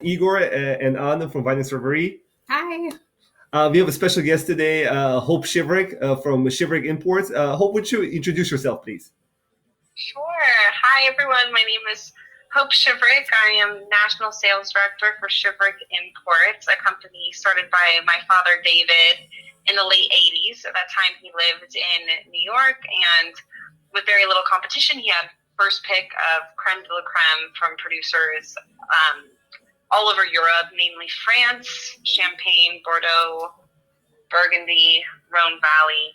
Igor and Anna from Vine and Strawberry. Hi. We have a special guest today, Hope Shiverick from Shiverick Imports. Hope, would you introduce yourself, please? Sure. Hi, everyone. My name is Hope Shiverick. I am National Sales Director for Shiverick Imports, a company started by my father, David, in the late 80s. At that time, he lived in New York, and with very little competition, he had first pick of creme de la creme from producers all over Europe, namely France, Champagne, Bordeaux, Burgundy, Rhone Valley.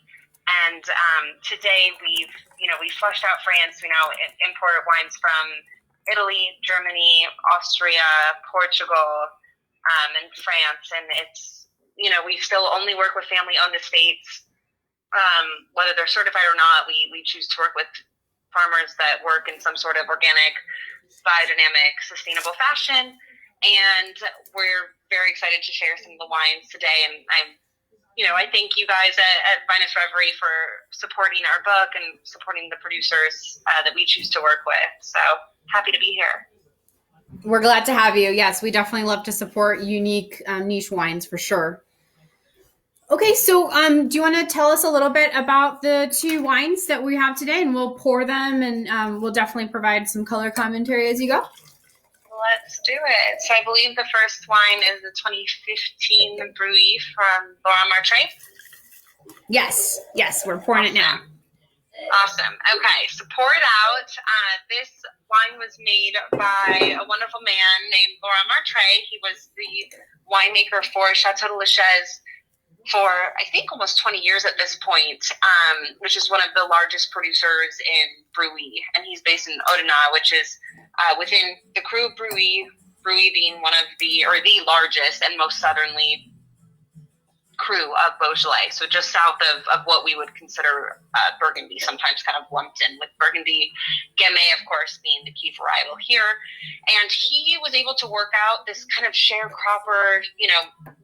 And today we flushed out France. We now import wines from Italy, Germany, Austria, Portugal, and France. And it's, we still only work with family-owned estates. Whether they're certified or not, we choose to work with farmers that work in some sort of organic, biodynamic, sustainable fashion. And we're very excited to share some of the wines today. And I thank you guys at Vine and Strawberry for supporting our book and supporting the producers that we choose to work with. So happy to be here. We're glad to have you. Yes, we definitely love to support unique niche wines for sure. Okay, so do you want to tell us a little bit about the two wines that we have today, and we'll pour them, and we'll definitely provide some color commentary as you go. Let's do it. So I believe the first wine is the 2015 Bruy from Laurent Martre. Yes, we're pouring it now. Awesome. Okay, so pour it out. This wine was made by a wonderful man named Laurent Martre. He was the winemaker for Chateau de Lacheze for, I think, almost 20 years at this point, which is one of the largest producers in Bruy. And he's based in Audenat, which is within the Cru Bruy, Bruy being one of the largest and most southerly Cru of Beaujolais. So just south of what we would consider Burgundy, sometimes kind of lumped in with Burgundy. Gamay, of course, being the key varietal here. And he was able to work out this kind of sharecropper,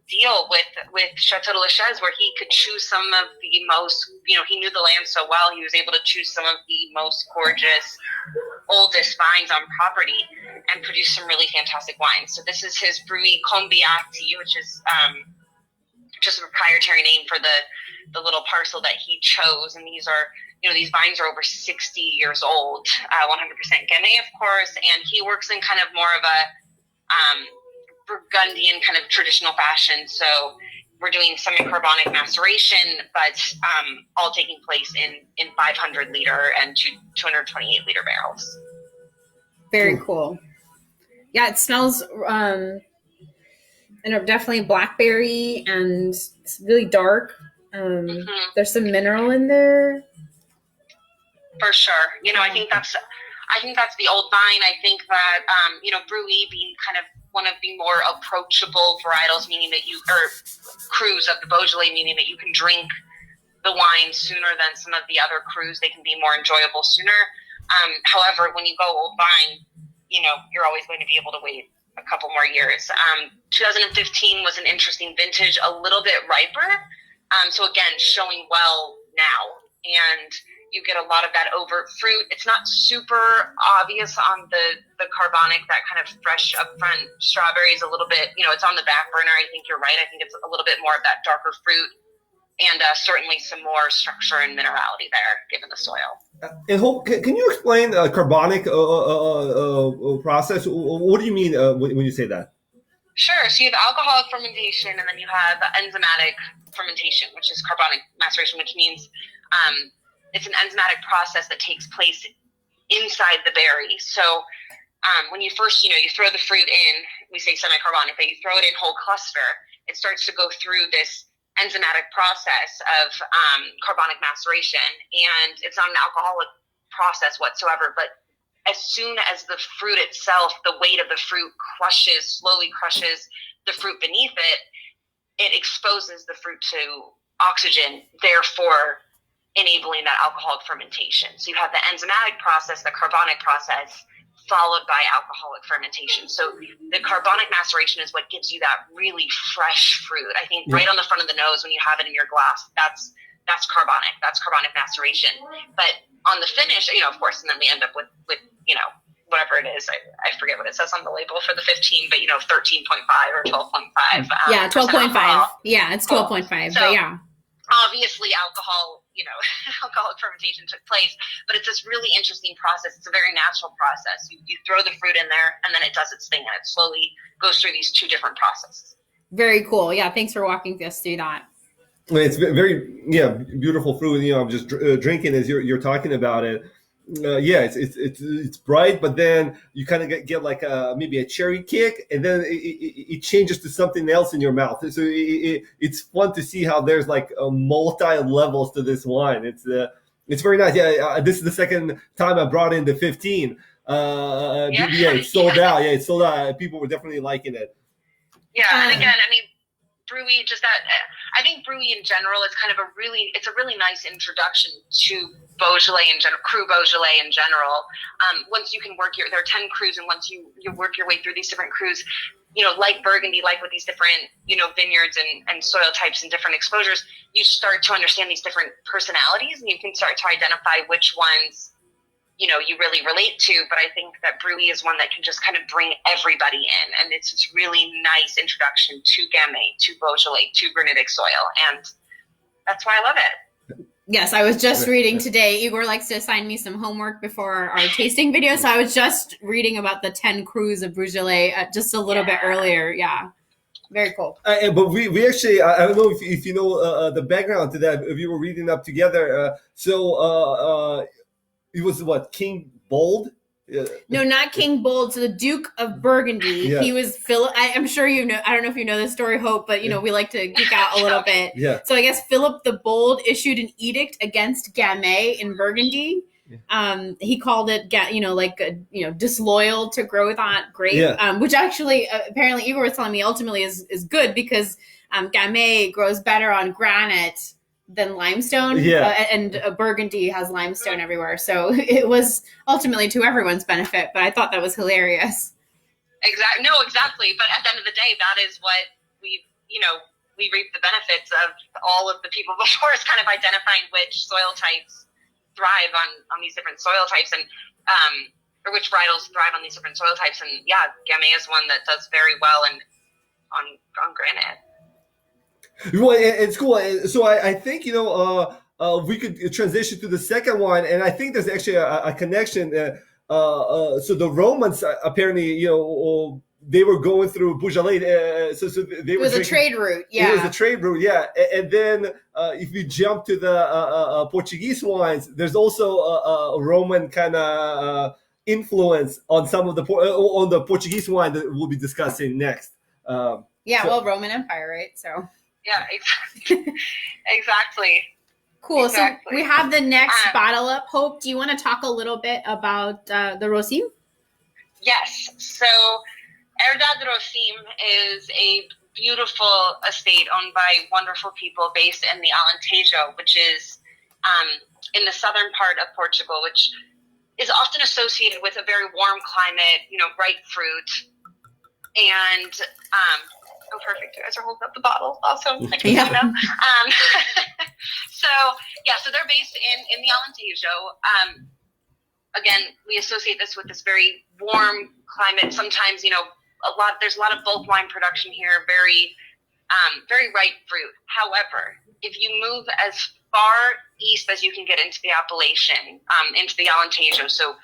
deal with Chateau de Lacheze, where he could choose some of the most, he knew the land so well, he was able to choose some of the most gorgeous, oldest vines on property and produce some really fantastic wines. So this is his Bruy Combiati, which is just a proprietary name for the little parcel that he chose. And these are, these vines are over 60 years old, 100% Gamay, of course. And he works in kind of more of a Burgundian kind of traditional fashion. So we're doing semi-carbonic maceration, but all taking place in 500 liter and 228 liter barrels. Very cool. Yeah, it smells definitely blackberry, and it's really dark. There's some mineral in there. For sure. I think that's the old vine. I think that, Bruy being kind of one of the more approachable varietals, meaning that crus of the Beaujolais, meaning that you can drink the wine sooner than some of the other crus. They can be more enjoyable sooner. However, when you go old vine, you're always going to be able to wait a couple more years. 2015 was an interesting vintage, a little bit riper. So again, showing well now. And you get a lot of that overt fruit. It's not super obvious on the carbonic, that kind of fresh upfront strawberry is a little bit, it's on the back burner. I think you're right. I think it's a little bit more of that darker fruit, and certainly some more structure and minerality there, given the soil. And Hope, can you explain the carbonic process? What do you mean when you say that? Sure. So you have alcoholic fermentation, and then you have enzymatic fermentation, which is carbonic maceration, which means it's an enzymatic process that takes place inside the berry. So when you first, you throw the fruit in, we say semi-carbonic, but you throw it in whole cluster, it starts to go through this enzymatic process of carbonic maceration. And it's not an alcoholic process whatsoever, but as soon as the fruit itself, the weight of the fruit slowly crushes the fruit beneath it, it exposes the fruit to oxygen, therefore enabling that alcoholic fermentation. So you have the enzymatic process, the carbonic process, followed by alcoholic fermentation. So the carbonic maceration is what gives you that really fresh fruit. I think right on the front of the nose when you have it in your glass, that's carbonic maceration. But on the finish, of course, and then we end up with whatever it is. I forget what it says on the label for the 15, but 13.5 or 12.5. Yeah, 12.5. Alcohol. Yeah, it's 12.5. So, but yeah. Obviously alcohol, alcoholic fermentation took place, but it's this really interesting process. It's a very natural process. You throw the fruit in there and then it does its thing and it slowly goes through these two different processes. Very cool. Yeah, thanks for walking us through that. It's very beautiful fruit. I'm just drinking as you're talking about it. It's bright, but then you kind of get like maybe a cherry kick, and then it changes to something else in your mouth. So it's fun to see how there's like multi levels to this wine. It's very nice. This is the second time I brought in the 15. It's sold out. Yeah, it's sold out. People were definitely liking it. Yeah, and again, Bruy, I think Bruy in general is kind of a really nice introduction to Beaujolais in general, Cru Beaujolais in general. Once you can there are 10 crus, and once you work your way through these different crus, like Burgundy, like with these different, vineyards and soil types and different exposures, you start to understand these different personalities, and you can start to identify which ones you really relate to. But I think that Bruy is one that can just kind of bring everybody in. And it's this really nice introduction to Gamay, to Beaujolais, to granitic soil. And that's why I love it. Yes, I was just reading today. Igor likes to assign me some homework before our tasting video. So I was just reading about the 10 crus of Beaujolais just a little bit earlier. Yeah. Very cool. But we actually, I don't know if you know the background to that, if you were reading up together. It was what, King Bold? No, not King Bold. So the Duke of Burgundy. Yeah. He was Philip. I'm sure you know. I don't know if you know this story, Hope, but we like to geek out a little bit. Yeah. So I guess Philip the Bold issued an edict against Gamay in Burgundy. Yeah. He called it, disloyal to grow that grape. Yeah. Which actually, apparently, Igor was telling me ultimately is good because Gamay grows better on granite than limestone. Yeah. And Burgundy has limestone everywhere. So it was ultimately to everyone's benefit, but I thought that was hilarious. Exactly. No, exactly. But at the end of the day, that is what we reap the benefits of all of the people before us kind of identifying which soil types thrive on these different soil types and, or which varietals thrive on these different soil types. And yeah, Gamay is one that does very well and on granite. Well, it's cool. So I think we could transition to the second one, and I think there's actually a connection. So the Romans apparently, they were going through Beaujolais. So they were. It was a trade route. Yeah, it was a trade route. Yeah, and then if we jump to the Portuguese wines, there's also a Roman kind of influence on some of on the Portuguese wine that we'll be discussing next. Roman Empire, right? So. Yeah, exactly. Cool. Exactly. So we have the next bottle up. Hope, do you want to talk a little bit about the Rosim? Yes. So Herdade Rosim is a beautiful estate owned by wonderful people based in the Alentejo, which is in the southern part of Portugal, which is often associated with a very warm climate, ripe fruit. And oh, perfect. You guys are holding up the bottle. Awesome. I can see them. So they're based in the Alentejo. Again, we associate this with this very warm climate. Sometimes, there's a lot of bulk wine production here, very ripe fruit. However, if you move as far east as you can get into the Appellation, into the Alentejo, so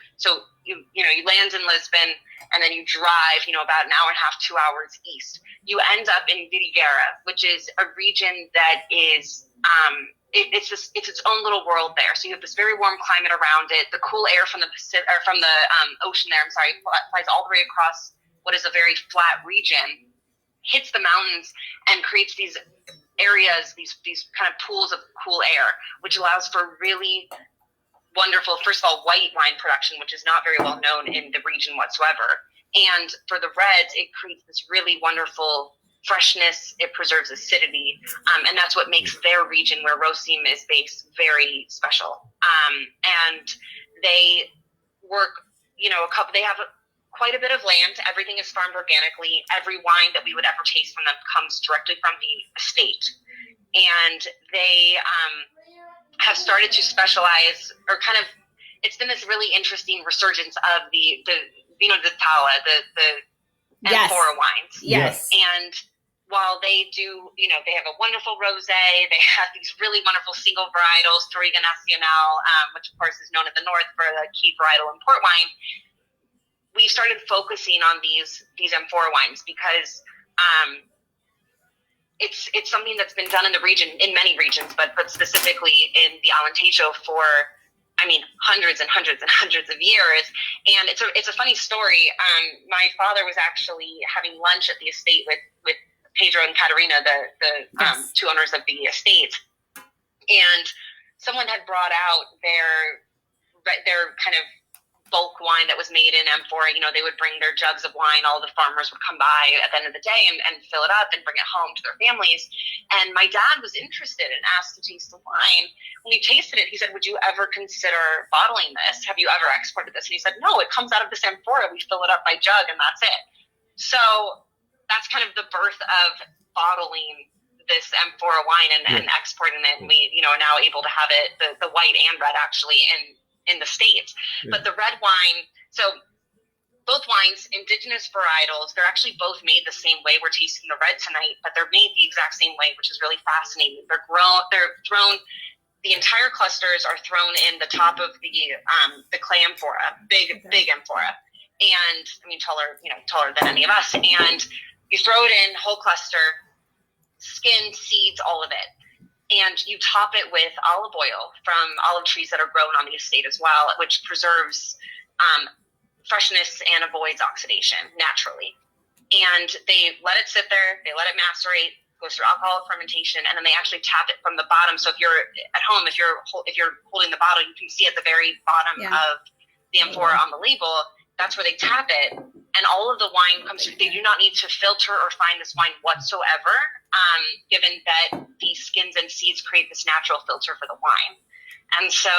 you land in Lisbon and then you drive, about an hour and a half, 2 hours east. You end up in Vidigueira, which is a region that is, it's its own little world there. So you have this very warm climate around it. The cool air from the Pacific, or from the ocean there, flies all the way across what is a very flat region, hits the mountains and creates these areas, these kind of pools of cool air, which allows for really wonderful, first of all, white wine production, which is not very well known in the region whatsoever. And for the reds, it creates this really wonderful freshness. It preserves acidity. And that's what makes their region where Rosim is based very special. And they work, they have quite a bit of land. Everything is farmed organically. Every wine that we would ever taste from them comes directly from the estate. And they have started to specialize, or kind of, it's been this really interesting resurgence of the Vino d'Italia, the Yes. Amphora wines. Yes. And while they do, they have a wonderful rosé, they have these really wonderful single varietals, Touriga Nacional, which of course is known in the north for the key varietal and port wine. We started focusing on these Amphora wines because it's something that's been done in the region, in many regions, but specifically in the Alentejo for, hundreds and hundreds and hundreds of years. And it's a funny story. My father was actually having lunch at the estate with Pedro and Caterina, the Yes. two owners of the estate, and someone had brought out their kind of bulk wine that was made in amphora. They would bring their jugs of wine. All the farmers would come by at the end of the day and fill it up and bring it home to their families. And my dad was interested and asked to taste the wine. When he tasted it, he said, "Would you ever consider bottling this? Have you ever exported this?" And he said, "No, it comes out of this amphora. We fill it up by jug and that's it." So that's kind of the birth of bottling this amphora wine and exporting it. And we, are now able to have it, the white and red actually in the States. Yeah. But the red wine, so both wines, indigenous varietals, they're actually both made the same way. We're tasting the red tonight, but they're made the exact same way, which is really fascinating. They're thrown, the entire clusters are thrown in the top of the clay amphora, big amphora. And taller than any of us. And you throw it in, whole cluster, skin, seeds, all of it. And you top it with olive oil from olive trees that are grown on the estate as well, which preserves freshness and avoids oxidation naturally. And they let it sit there, they let it macerate, goes through alcoholic fermentation, and then they actually tap it from the bottom. So if you're at home, if you're holding the bottle, you can see at the very bottom of the amphora on the label, that's where they tap it, and all of the wine comes through. They do not need to filter or fine this wine whatsoever, given that these skins and seeds create this natural filter for the wine. And so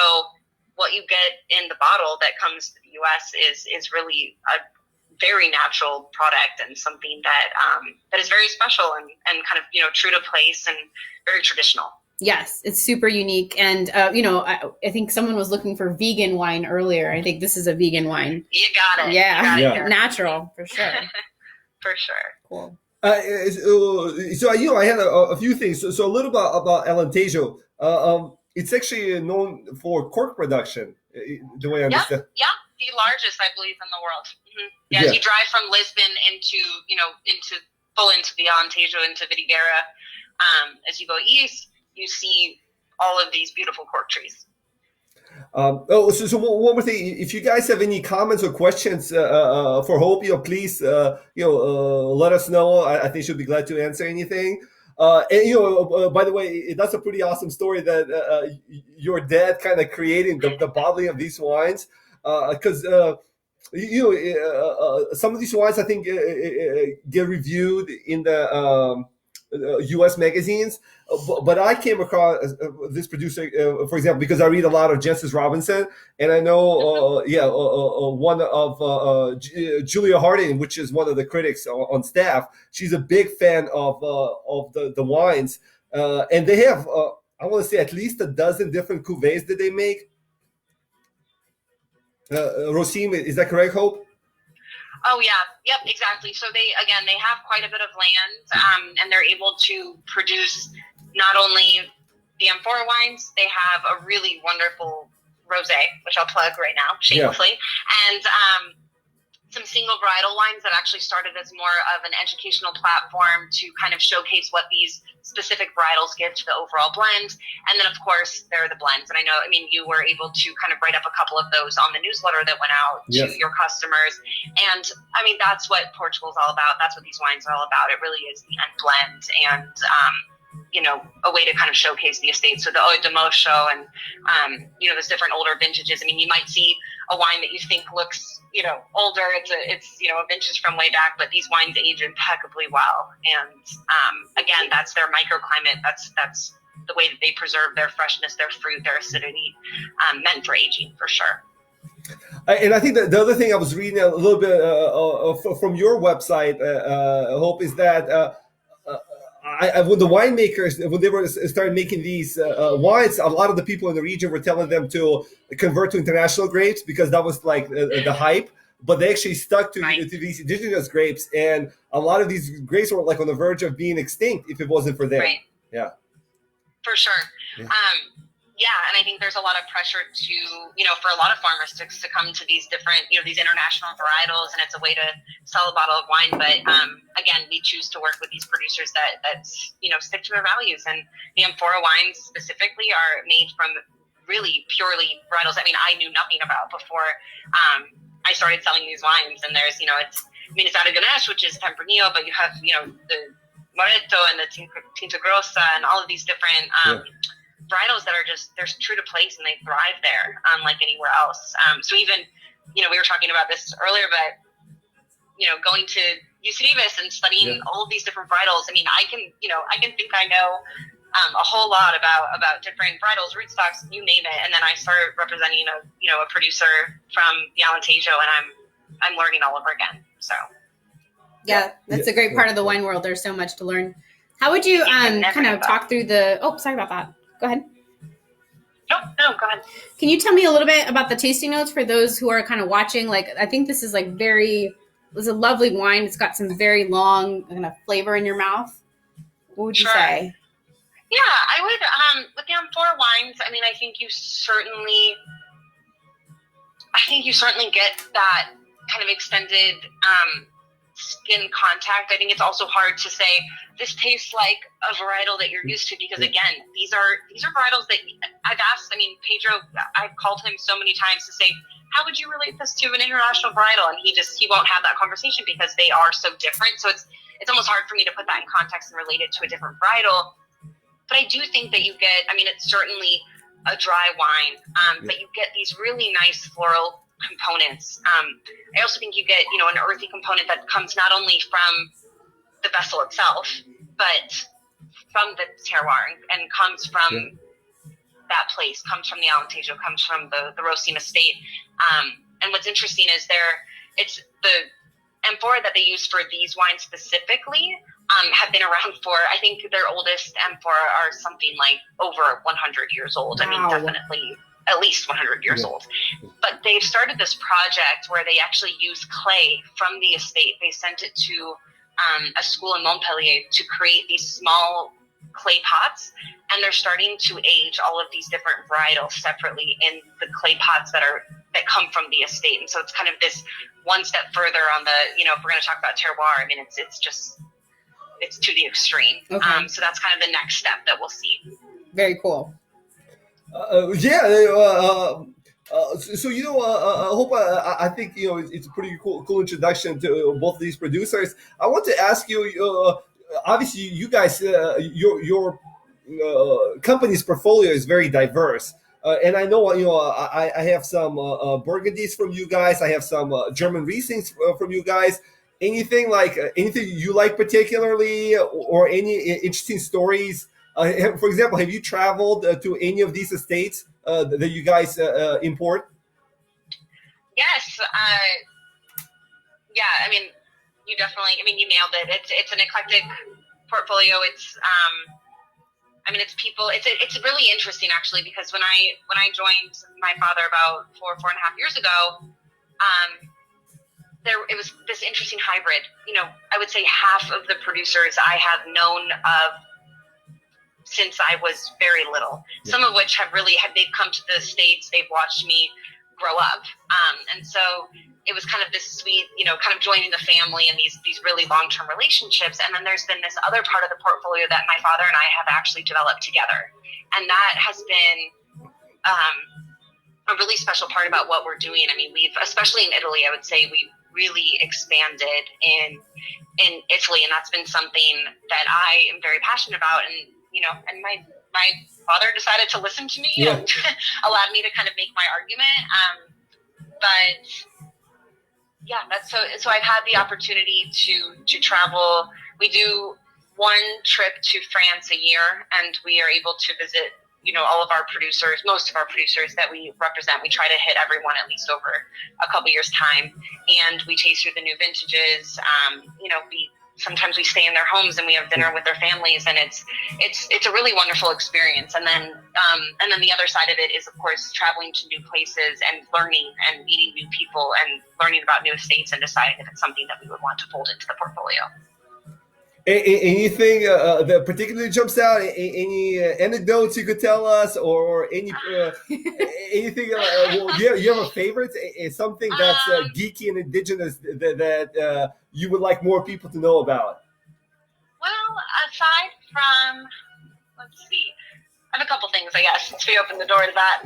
what you get in the bottle that comes to the U.S. is really a very natural product and something that is very special and kind of, true to place and very traditional. Yes, it's super unique. And, I think someone was looking for vegan wine earlier. I think this is a vegan wine. You got it. Yeah. Natural, for sure. For sure. Cool. So, I had a few things. So a little bit about Alentejo. It's actually known for cork production, the way I understand. Yeah, the largest, I believe, in the world. Mm-hmm. Yeah, as you drive from Lisbon into the Alentejo, into Vidigueira, as you go east, you see all of these beautiful cork trees. So one more thing, if you guys have any comments or questions for Hope, please, let us know. I think she'll be glad to answer anything. And by the way, that's a pretty awesome story that your dad kind of creating the bottling of these wines, because some of these wines I think get reviewed in the U.S. magazines, but I came across this producer, for example, because I read a lot of Jancis Robinson, and I know, one of Julia Harding, which is one of the critics on staff. She's a big fan of the wines, and they have, I want to say, at least a dozen different cuvées that they make. Rosim, is that correct, Hope? Oh yeah, yep, exactly. So they have quite a bit of land, and they're able to produce not only the amphora wines, they have a really wonderful rosé, which I'll plug right now, shamelessly, and some single varietal wines that actually started as more of an educational platform to kind of showcase what these specific varietals give to the overall blend. And then, of course, there are the blends. And you were able to kind of write up a couple of those on the newsletter that went out to your customers. And, that's what Portugal's all about. That's what these wines are all about. It really is the end blend and, a way to kind of showcase the estate. So the Oi de Mocho and, there's different older vintages. You might see a wine that you think looks, older. It's a vintage from way back, but these wines age impeccably well. And again, that's their microclimate. That's the way that they preserve their freshness, their fruit, their acidity, meant for aging for sure. And I think that the other thing I was reading a little bit from your website, Hope, is that when the winemakers, when they were started making these wines, a lot of the people in the region were telling them to convert to international grapes because that was like the hype. but they actually stuck to, Right. to these indigenous grapes, and a lot of these grapes were like on the verge of being extinct if it wasn't for them. Right. Yeah. For sure. Yeah. Yeah, and I think there's a lot of pressure to, for a lot of farmers to come to these different, these international varietals, and it's a way to sell a bottle of wine. But again, we choose to work with these producers that stick to their values. And the Amphora wines specifically are made from really purely varietals. I mean, I knew nothing about before I started selling these wines. And there's, it's Aragonés, which is Tempranillo, but you have, the Moreto and the Tinta Grossa and all of these different varietals that are just, they're true to place and they thrive there, unlike anywhere else. So even, we were talking about this earlier, but, going to UC Davis and studying all of these different varietals, I mean, I can think I know a whole lot about different varietals, rootstocks, you name it. And then I started representing a producer from the Alentejo, and I'm learning all over again. So. Yeah, that's a great part of the wine world. There's so much to learn. How would you kind of talk through sorry about that. Go ahead. No, go ahead. Can you tell me a little bit about the tasting notes for those who are kind of watching? Like, I think this is it's a lovely wine. It's got some very long kind of flavor in your mouth. What would you say? Yeah, I would, with the Amphora wines, I mean, I think you certainly get that kind of extended, skin contact. I think it's also hard to say this tastes like a varietal that you're used to, because again, these are varietals that I've asked. I mean, Pedro, I've called him so many times to say, how would you relate this to an international varietal? And he won't have that conversation because they are so different. So it's almost hard for me to put that in context and relate it to a different varietal. But I do think that you get, I mean, it's certainly a dry wine, but you get these really nice floral components. I also think you get, an earthy component that comes not only from the vessel itself, but from the terroir, and comes from that place, comes from the Alentejo, comes from the Rosine estate. And what's interesting is it's the amphora that they use for these wines specifically have been around for, I think their oldest amphora are something like over 100 years old. Wow. I mean, definitely at least 100 years old. But they've started this project where they actually use clay from the estate. They sent it to a school in Montpellier to create these small clay pots, and they're starting to age all of these different varietals separately in the clay pots that come from the estate. And so it's kind of this one step further on the, if we're going to talk about terroir, I mean, it's to the extreme. Okay. So that's kind of the next step that we'll see. Very cool. So I hope I think it's a pretty cool introduction to both of these producers. I want to ask you, obviously you guys, your company's portfolio is very diverse, and I know I have some Burgundies from you guys. I have some German Rieslings from you guys. Anything you like particularly, or any interesting stories? For example, have you traveled to any of these estates that you guys import? Yes. Yeah. I mean, you nailed it. It's an eclectic portfolio. It's people. It's really interesting actually, because when I joined my father about 4.5 years ago, it was this interesting hybrid. I would say half of the producers I have known of since I was very little, some of which they've come to the States, they've watched me grow up. And so it was kind of this sweet, kind of joining the family and these really long-term relationships. And then there's been this other part of the portfolio that my father and I have actually developed together. And that has been a really special part about what we're doing. I mean, especially in Italy, I would say we've really expanded in Italy. And that's been something that I am very passionate about. And and my father decided to listen to me and allowed me to kind of make my argument. But yeah, that's so I've had the opportunity to travel. We do one trip to France a year, and we are able to visit, all of our producers, most of our producers that we represent. We try to hit everyone at least over a couple years time, and we taste through the new vintages. We sometimes we stay in their homes and we have dinner with their families, and it's a really wonderful experience. And then the other side of it is, of course, traveling to new places and learning and meeting new people and learning about new estates and deciding if it's something that we would want to fold into the portfolio. Anything that particularly jumps out? Any anecdotes you could tell us, or any anything? You have a favorite? Something that's geeky and indigenous that you would like more people to know about? Well, aside from, let's see, I have a couple things, I guess, since we opened the door to that.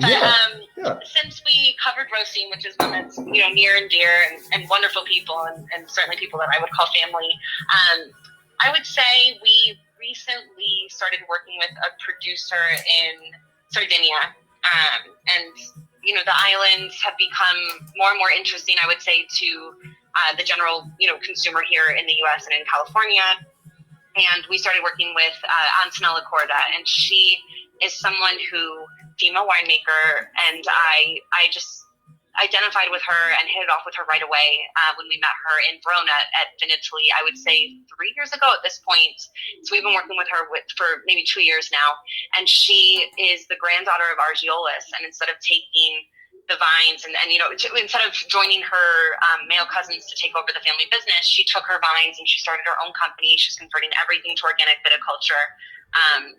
But since we covered roasting, which is one that's near and dear, and wonderful people, and certainly people that I would call family. I would say we recently started working with a producer in Sardinia, and the islands have become more and more interesting, I would say, to the general consumer here in the U.S. and in California. And we started working with Antonella Corda, and she is someone who, female winemaker, and I just identified with her and hit it off with her right away when we met her in Verona at Vinitaly, I would say 3 years ago at this point. So we've been working with her for maybe 2 years now. And she is the granddaughter of Argiolus. And instead of taking the vines and instead of joining her male cousins to take over the family business, she took her vines and she started her own company. She's converting everything to organic viticulture,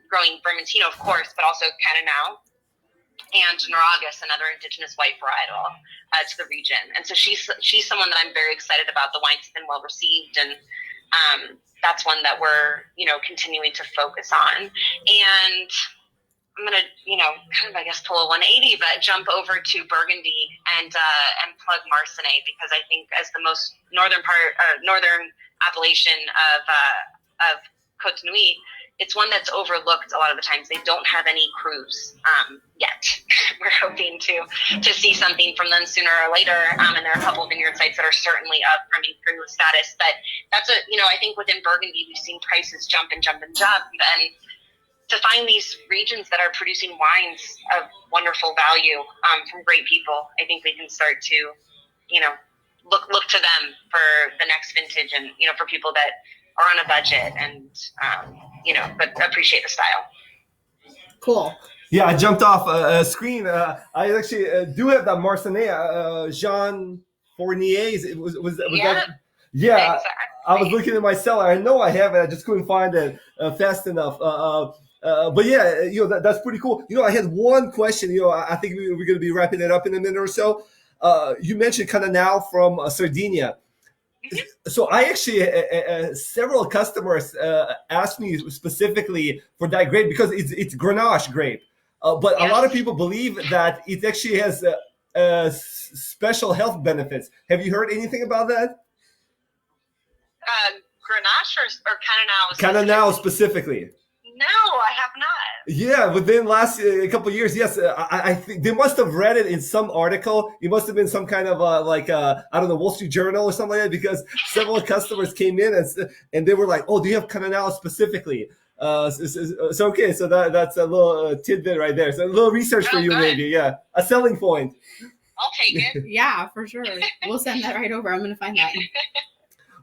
growing Vermentino, of course, but also Cananao and Naragas, another indigenous white varietal, to the region. And so she's someone that I'm very excited about. The wine's been well received, and that's one that we're continuing to focus on. And I'm gonna kind of, I guess, pull a 180, but jump over to Burgundy and plug Marsanne, because I think as the most northern appellation of Côte Nuit, it's one that's overlooked a lot of the times. They don't have any crus yet. We're hoping to see something from them sooner or later. And there are a couple of vineyard sites that are certainly up from cru status. But that's I think within Burgundy, we've seen prices jump and jump and jump. And to find these regions that are producing wines of wonderful value from great people, I think we can start to, look to them for the next vintage, and, for people that are on a budget and, but appreciate the style. Cool. Yeah, I jumped off a screen. I actually do have that Marsanne, Jean Fournier's. Was that? Yeah, exactly. I was looking at my cellar. I know I have it. I just couldn't find it fast enough. But yeah, that's pretty cool. I had one question. I think we're going to be wrapping it up in a minute or so. You mentioned Cananao from Sardinia. So I actually, several customers asked me specifically for that grape because it's Grenache grape. But yes, a lot of people believe that it actually has special health benefits. Have you heard anything about that? Grenache or Cananao? Cananao specifically. No, I have not. Yeah, within last couple of years, yes. I think they must have read it in some article. It must have been some kind of I don't know, Wall Street Journal or something like that, because several customers came in and they were like, "Oh, do you have Cananao specifically?" So okay, so that's a little tidbit right there. So a little research for you, good. Maybe, yeah, a selling point. I'll take it. Yeah, for sure. We'll send that right over. I'm going to find that.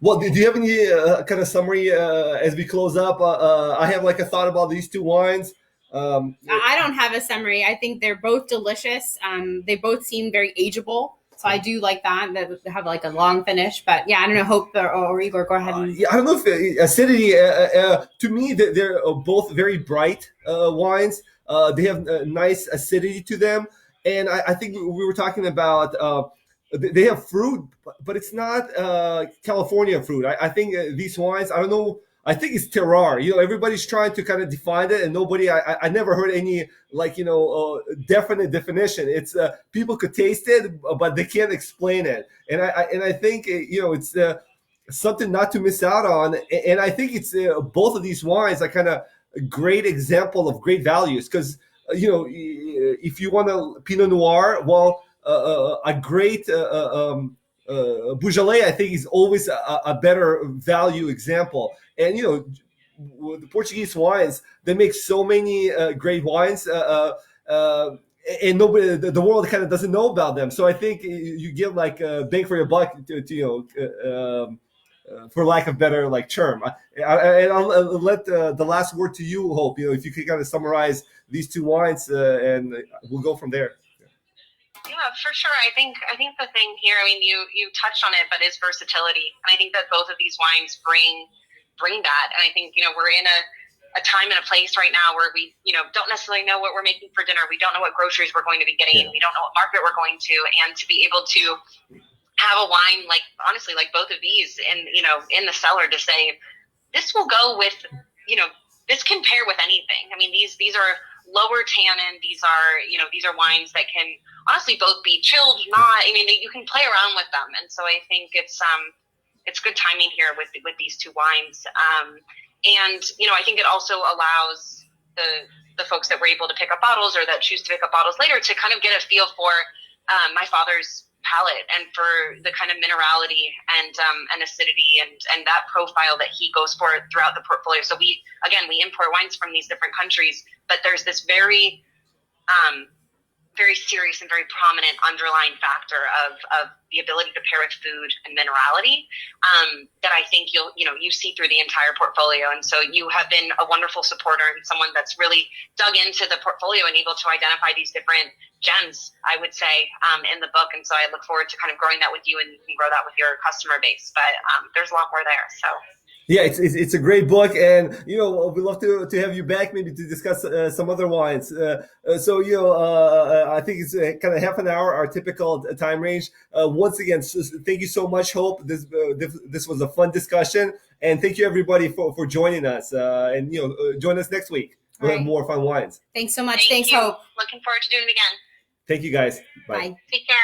Well, do you have any kind of summary as we close up? I have a thought about these two wines. I don't have a summary. I think they're both delicious. They both seem very ageable. So I do like that they have a long finish. But yeah, I don't know, Hope or Igor, go ahead. I don't know if acidity, to me, they're both very bright wines. They have a nice acidity to them. And I think we were talking about they have fruit, but it's not California fruit. I think these wines, I don't know, I think it's terroir. Everybody's trying to kind of define it, and nobody, I never heard any definite definition. It's people could taste it, but they can't explain it. And I think it's something not to miss out on. And I think it's both of these wines are kind of a great example of great values, because if you want a Pinot Noir, well, a great Beaujolais, I think, is always a better value example. And the Portuguese wines, they make so many great wines, and nobody, the world kind of doesn't know about them. So I think you get a bang for your buck to for lack of better like term. I'll let the last word to you, Hope. If you could kind of summarize these two wines, and we'll go from there. Yeah, for sure. I think the thing here, I mean, you touched on it, but is versatility, and I think that both of these wines bring that. And I think we're in a time and a place right now where we don't necessarily know what we're making for dinner. We don't know what groceries we're going to be getting. Yeah. We don't know what market we're going to, and to be able to have a wine like both of these in the cellar to say this will go with this can pair with anything. I mean, these are lower tannin. These are wines that can honestly both be chilled, not. I mean, you can play around with them, and so I think it's good timing here with these two wines. And I think it also allows the folks that were able to pick up bottles or that choose to pick up bottles later to kind of get a feel for my father's palate and for the kind of minerality and acidity and that profile that he goes for throughout the portfolio. So we import wines from these different countries, but there's this very very serious and very prominent underlying factor of the ability to pair with food and minerality that I think you see through the entire portfolio. And so you have been a wonderful supporter and someone that's really dug into the portfolio and able to identify these different gems, I would say, in the book. And so I look forward to kind of growing that with you, and you can grow that with your customer base. But there's a lot more there. So. Yeah, it's a great book, and we'd love to have you back maybe to discuss some other wines. So I think it's kind of half an hour, our typical time range. Once again, thank you so much, Hope. This was a fun discussion, and thank you everybody for joining us. And join us next week. We'll have more fun wines. Thanks so much. Thanks, you. Hope. Looking forward to doing it again. Thank you, guys. Bye. Take care.